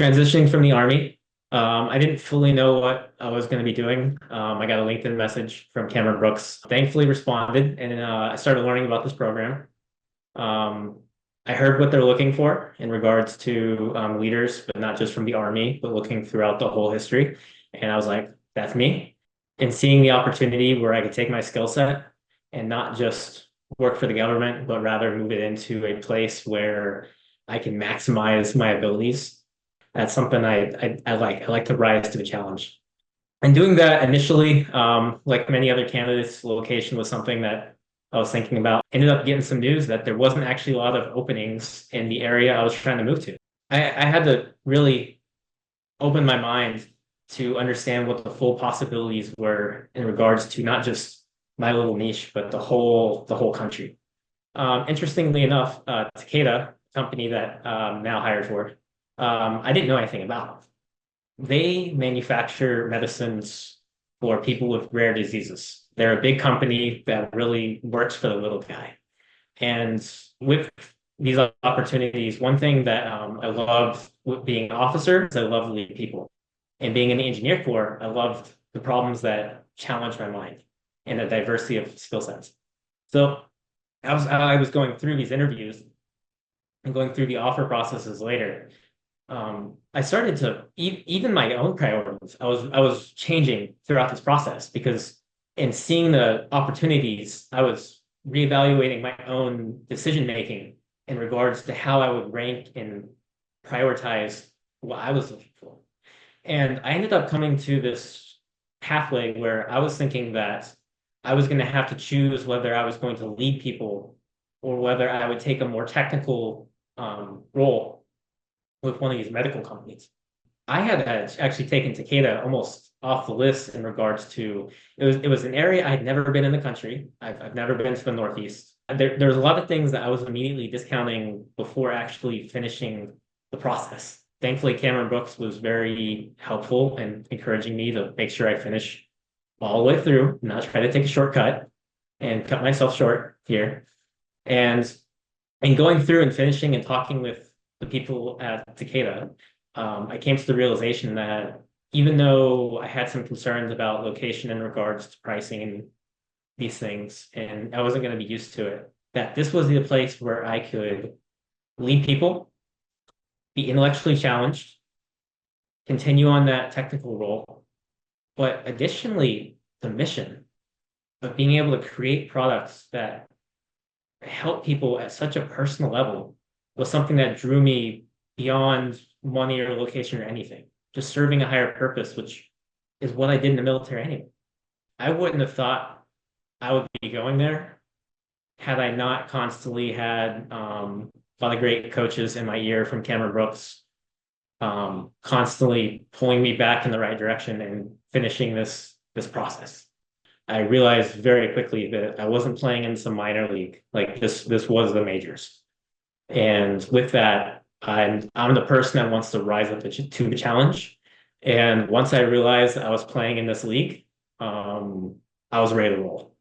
transitioning from the Army, I didn't fully know what I was going to be doing. I got a LinkedIn message from Cameron Brooks, thankfully responded, and I started learning about this program. Um, I heard what they're looking for in regards to leaders, but not just from the Army, but looking throughout the whole history. And I was like, that's me. And seeing the opportunity where I could take my skill set and not just work for the government, but rather move it into a place where I can maximize my abilities. That's something I like. I like to rise to the challenge. And doing that initially, like many other candidates, location was something that I was thinking about. Ended up getting some news that there wasn't actually a lot of openings in the area I was trying to move to. I had to really open my mind to understand what the full possibilities were in regards to not just my little niche, but the whole country. Interestingly enough, Takeda, company that now hired for, I didn't know anything about. They manufacture medicines for people with rare diseases. They're a big company that really works for the little guy. And with these opportunities, one thing that I loved with being an officer is I love leading people. And being in the engineer corps, I loved the problems that challenge my mind and the diversity of skill sets. So I was going through these interviews and going through the offer processes later. I started to even my own priorities. I was changing throughout this process because in seeing the opportunities, I was reevaluating my own decision making in regards to how I would rank and prioritize what I was looking for. And I ended up coming to this pathway where I was thinking that I was going to have to choose whether I was going to lead people or whether I would take a more technical role with one of these medical companies. I had actually taken Takeda almost off the list in regards to it was an area I had never been in the country. I've never been to the Northeast. There's a lot of things that I was immediately discounting before actually finishing the process. Thankfully, Cameron Brooks was very helpful and encouraging me to make sure I finish all the way through, not try to take a shortcut and cut myself short here. And going through and finishing and talking with the people at Takeda, I came to the realization that even though I had some concerns about location in regards to pricing and these things, and I wasn't going to be used to it, that this was the place where I could lead people, be intellectually challenged, continue on that technical role, but additionally, the mission of being able to create products that help people at such a personal level was something that drew me beyond money or location or anything. Just serving a higher purpose, which is what I did in the military anyway. I wouldn't have thought I would be going there had I not constantly had a lot of great coaches in my ear from Cameron Brooks, constantly pulling me back in the right direction and finishing this process. I realized very quickly that I wasn't playing in some minor league. Like this was the majors. And with that, I'm the person that wants to rise up to the challenge. And once I realized I was playing in this league, I was ready to roll.